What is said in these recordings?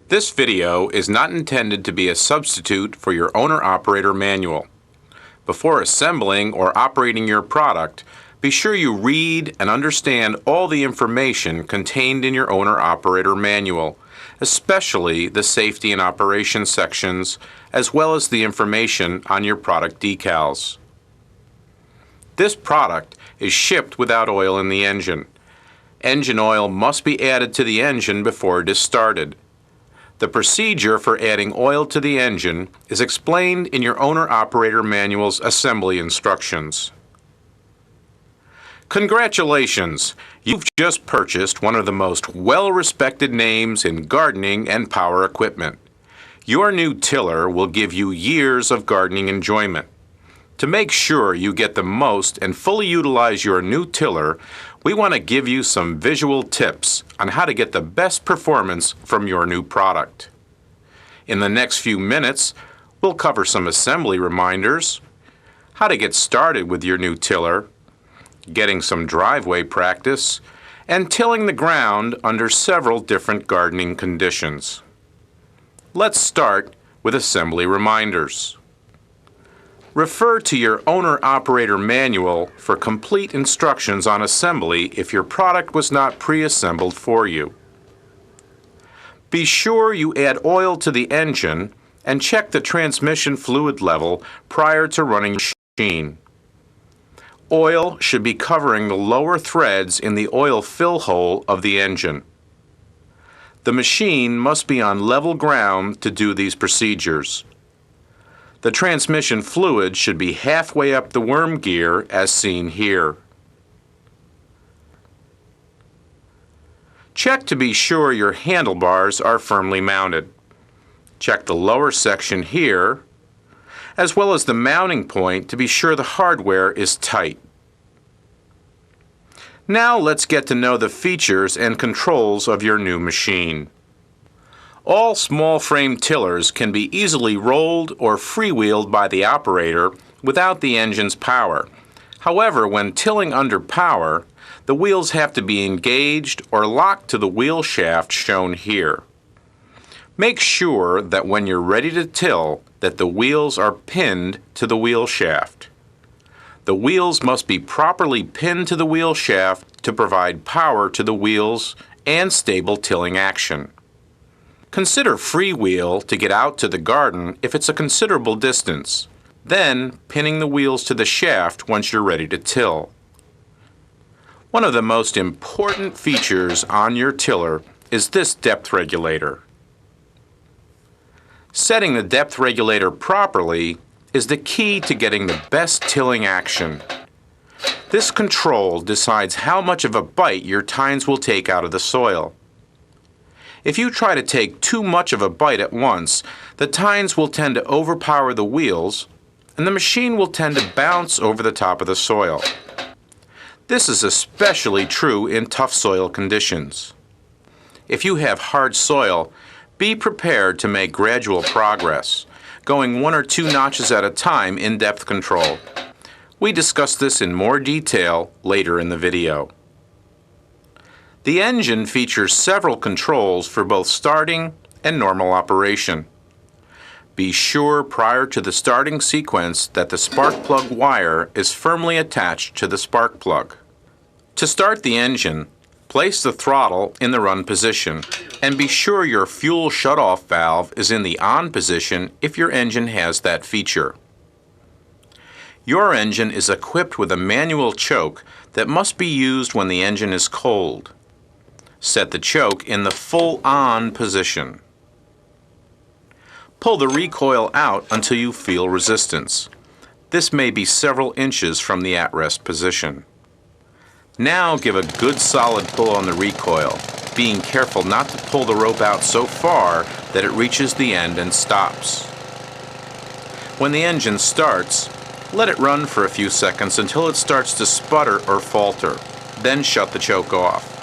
This video is not intended to be a substitute for your owner-operator manual. Before assembling or operating your product, be sure you read and understand all the information contained in your owner-operator manual, especially the safety and operation sections, as well as the information on your product decals. This product is shipped without oil in the engine. Engine oil must be added to the engine before it is started. The procedure for adding oil to the engine is explained in your owner-operator manual's assembly instructions. Congratulations! You've just purchased one of the most well-respected names in gardening and power equipment. Your new tiller will give you years of gardening enjoyment. To make sure you get the most and fully utilize your new tiller, we want to give you some visual tips on how to get the best performance from your new product. In the next few minutes, we'll cover some assembly reminders, how to get started with your new tiller, getting some driveway practice, and tilling the ground under several different gardening conditions. Let's start with assembly reminders. Refer to your owner-operator manual for complete instructions on assembly if your product was not pre-assembled for you. Be sure you add oil to the engine and check the transmission fluid level prior to running the machine. Oil should be covering the lower threads in the oil fill hole of the engine. The machine must be on level ground to do these procedures. The transmission fluid should be halfway up the worm gear as seen here. Check to be sure your handlebars are firmly mounted. Check the lower section here, as well as the mounting point to be sure the hardware is tight. Now let's get to know the features and controls of your new machine. All small frame tillers can be easily rolled or freewheeled by the operator without the engine's power. However, when tilling under power, the wheels have to be engaged or locked to the wheel shaft shown here. Make sure that when you're ready to till, that the wheels are pinned to the wheel shaft. The wheels must be properly pinned to the wheel shaft to provide power to the wheels and stable tilling action. Consider freewheel to get out to the garden if it's a considerable distance, then pinning the wheels to the shaft once you're ready to till. One of the most important features on your tiller is this depth regulator. Setting the depth regulator properly is the key to getting the best tilling action. This control decides how much of a bite your tines will take out of the soil. If you try to take too much of a bite at once, the tines will tend to overpower the wheels, and the machine will tend to bounce over the top of the soil. This is especially true in tough soil conditions. If you have hard soil, be prepared to make gradual progress, going 1 or 2 notches at a time in depth control. We discuss this in more detail later in the video. The engine features several controls for both starting and normal operation. Be sure prior to the starting sequence that the spark plug wire is firmly attached to the spark plug. To start the engine, place the throttle in the run position and be sure your fuel shutoff valve is in the on position if your engine has that feature. Your engine is equipped with a manual choke that must be used when the engine is cold. Set the choke in the full on position. Pull the recoil out until you feel resistance. This may be several inches from the at-rest position. Now give a good solid pull on the recoil, being careful not to pull the rope out so far that it reaches the end and stops. When the engine starts, let it run for a few seconds until it starts to sputter or falter, then shut the choke off.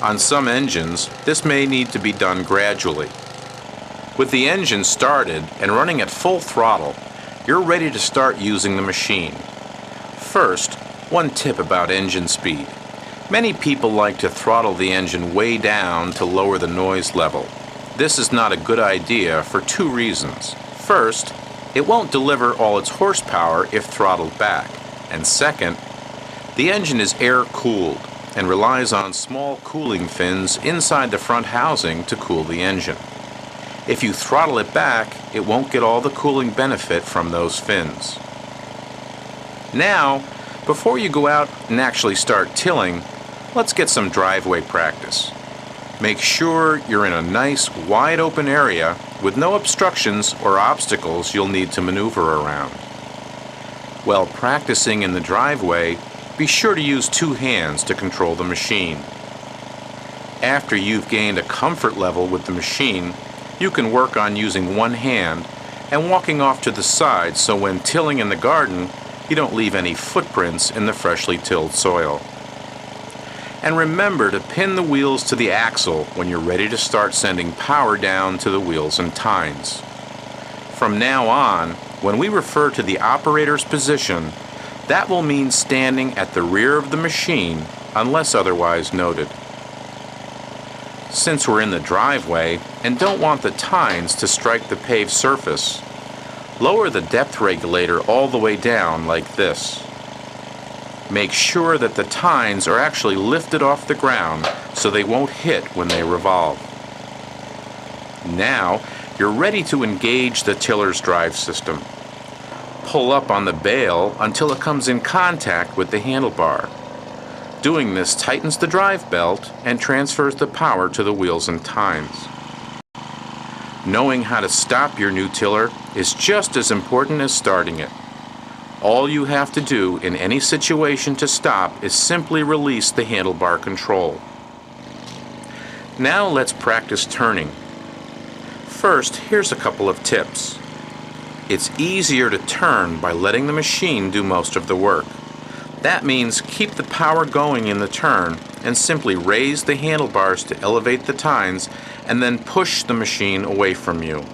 On some engines, this may need to be done gradually. With the engine started and running at full throttle, you're ready to start using the machine. First, one tip about engine speed. Many people like to throttle the engine way down to lower the noise level. This is not a good idea for two reasons. First, it won't deliver all its horsepower if throttled back. And second, the engine is air-cooled and relies on small cooling fins inside the front housing to cool the engine. If you throttle it back, it won't get all the cooling benefit from those fins. Now, before you go out and actually start tilling, let's get some driveway practice. Make sure you're in a nice, wide open area with no obstructions or obstacles you'll need to maneuver around. While practicing in the driveway, be sure to use two hands to control the machine. After you've gained a comfort level with the machine, you can work on using one hand and walking off to the side so when tilling in the garden, you don't leave any footprints in the freshly tilled soil. And remember to pin the wheels to the axle when you're ready to start sending power down to the wheels and tines. From now on, when we refer to the operator's position, that will mean standing at the rear of the machine unless otherwise noted. Since we're in the driveway and don't want the tines to strike the paved surface, lower the depth regulator all the way down like this. Make sure that the tines are actually lifted off the ground so they won't hit when they revolve. Now, you're ready to engage the tiller's drive system. Pull up on the bale until it comes in contact with the handlebar. Doing this tightens the drive belt and transfers the power to the wheels and tines. Knowing how to stop your new tiller is just as important as starting it. All you have to do in any situation to stop is simply release the handlebar control. Now let's practice turning. First, here's a couple of tips. It's easier to turn by letting the machine do most of the work. That means keep the power going in the turn and simply raise the handlebars to elevate the tines and then push the machine away from you.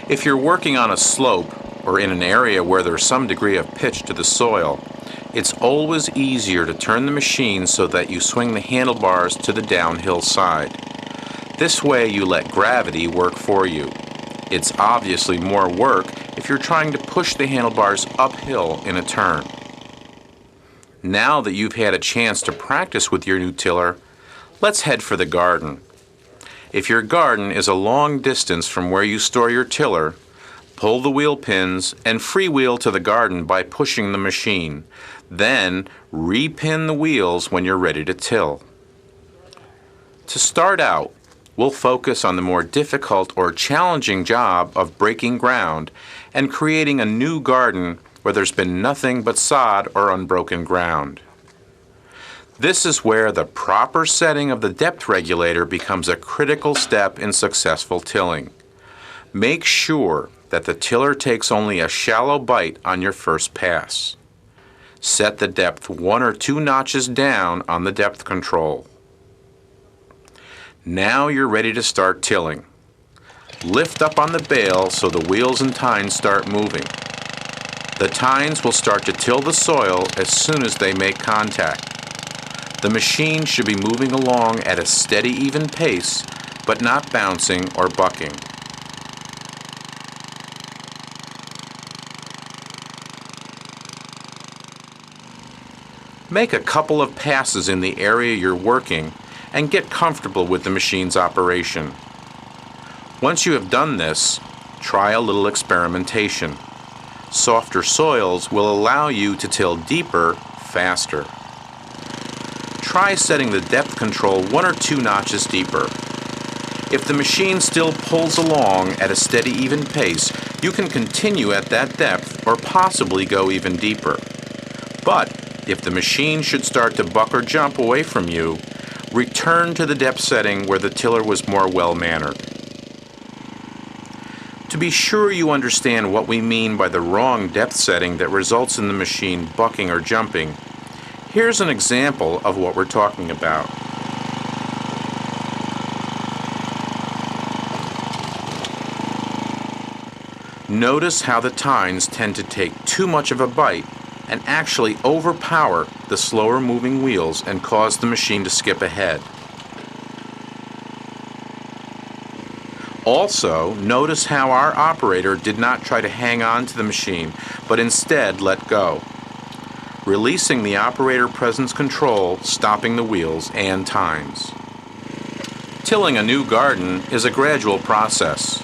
If you're working on a slope or in an area where there's some degree of pitch to the soil, it's always easier to turn the machine so that you swing the handlebars to the downhill side. This way you let gravity work for you. It's obviously more work if you're trying to push the handlebars uphill in a turn. Now that you've had a chance to practice with your new tiller, let's head for the garden. If your garden is a long distance from where you store your tiller, pull the wheel pins and freewheel to the garden by pushing the machine. Then repin the wheels when you're ready to till. To start out, we'll focus on the more difficult or challenging job of breaking ground and creating a new garden where there's been nothing but sod or unbroken ground. This is where the proper setting of the depth regulator becomes a critical step in successful tilling. Make sure that the tiller takes only a shallow bite on your first pass. Set the depth 1 or 2 notches down on the depth control. Now you're ready to start tilling. Lift up on the bale so the wheels and tines start moving. The tines will start to till the soil as soon as they make contact. The machine should be moving along at a steady, even pace, but not bouncing or bucking. Make a couple of passes in the area you're working and get comfortable with the machine's operation. Once you have done this, try a little experimentation. Softer soils will allow you to till deeper, faster. Try setting the depth control 1 or 2 notches deeper. If the machine still pulls along at a steady, even pace, you can continue at that depth or possibly go even deeper. But if the machine should start to buck or jump away from you, return to the depth setting where the tiller was more well-mannered. To be sure you understand what we mean by the wrong depth setting that results in the machine bucking or jumping, here's an example of what we're talking about. Notice how the tines tend to take too much of a bite and actually overpower the slower moving wheels and cause the machine to skip ahead. Also, notice how our operator did not try to hang on to the machine, but instead let go, releasing the operator presence control, stopping the wheels and tines. Tilling a new garden is a gradual process.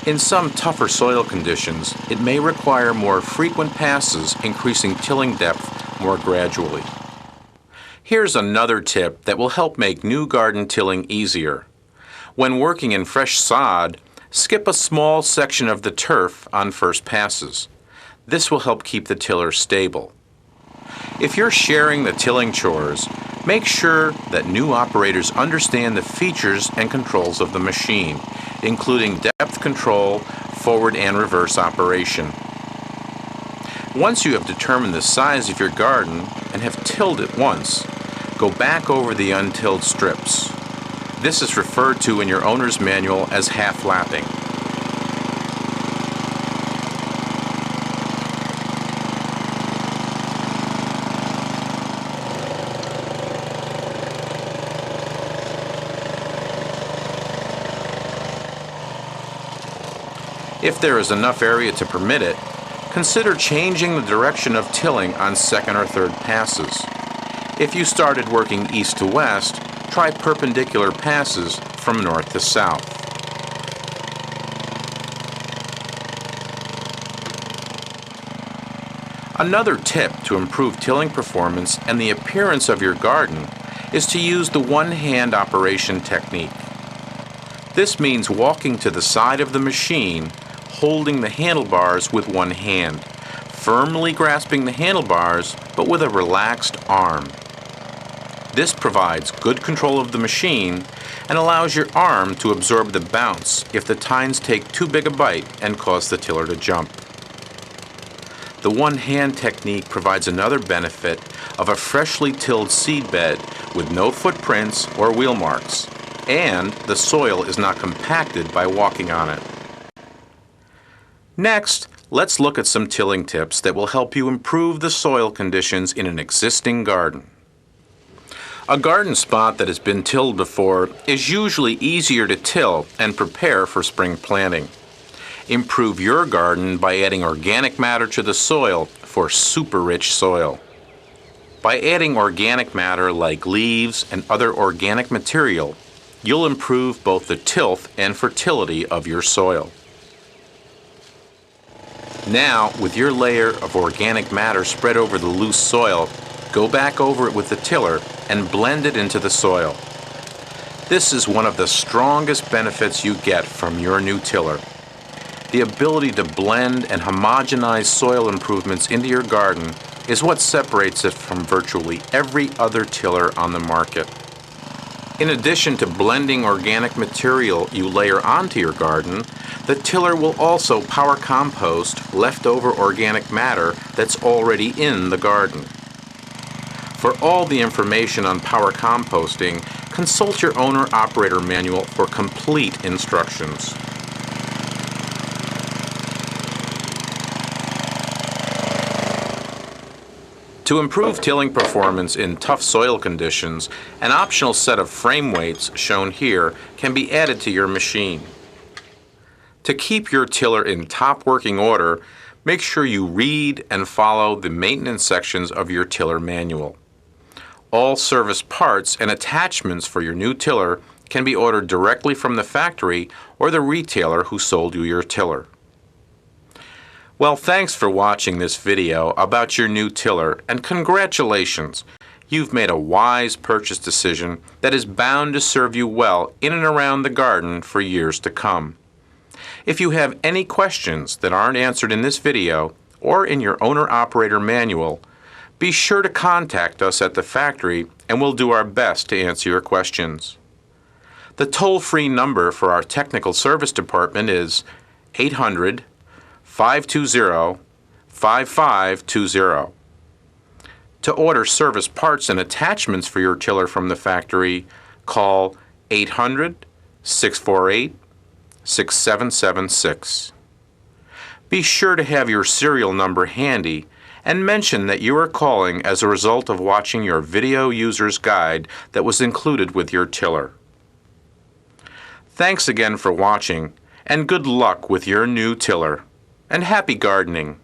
In some tougher soil conditions, it may require more frequent passes, increasing tilling depth more gradually. Here's another tip that will help make new garden tilling easier. When working in fresh sod, skip a small section of the turf on first passes. This will help keep the tiller stable. If you're sharing the tilling chores, make sure that new operators understand the features and controls of the machine, including depth control, forward and reverse operation. Once you have determined the size of your garden and have tilled it once, go back over the untilled strips. This is referred to in your owner's manual as half-lapping. If there is enough area to permit it, consider changing the direction of tilling on second or third passes. If you started working east to west, try perpendicular passes from north to south. Another tip to improve tilling performance and the appearance of your garden is to use the one-hand operation technique. This means walking to the side of the machine, holding the handlebars with one hand, firmly grasping the handlebars but with a relaxed arm. This provides good control of the machine and allows your arm to absorb the bounce if the tines take too big a bite and cause the tiller to jump. The one-hand technique provides another benefit of a freshly tilled seed bed with no footprints or wheel marks, and the soil is not compacted by walking on it. Next, let's look at some tilling tips that will help you improve the soil conditions in an existing garden. A garden spot that has been tilled before is usually easier to till and prepare for spring planting. Improve your garden by adding organic matter to the soil for super rich soil. By adding organic matter like leaves and other organic material, you'll improve both the tilth and fertility of your soil. Now, with your layer of organic matter spread over the loose soil, go back over it with the tiller and blend it into the soil. This is one of the strongest benefits you get from your new tiller. The ability to blend and homogenize soil improvements into your garden is what separates it from virtually every other tiller on the market. In addition to blending organic material you layer onto your garden, the tiller will also power compost leftover organic matter that's already in the garden. For all the information on power composting, consult your owner-operator manual for complete instructions. To improve tilling performance in tough soil conditions, an optional set of frame weights shown here can be added to your machine. To keep your tiller in top working order, make sure you read and follow the maintenance sections of your tiller manual. All service parts and attachments for your new tiller can be ordered directly from the factory or the retailer who sold you your tiller. Well, thanks for watching this video about your new tiller, and congratulations! You've made a wise purchase decision that is bound to serve you well in and around the garden for years to come. If you have any questions that aren't answered in this video or in your owner-operator manual, be sure to contact us at the factory and we'll do our best to answer your questions. The toll-free number for our technical service department is 800-520-5520. To order service parts and attachments for your tiller from the factory, call 800-648-6776. Be sure to have your serial number handy and mention that you are calling as a result of watching your video user's guide that was included with your tiller. Thanks again for watching, and good luck with your new tiller. And happy gardening!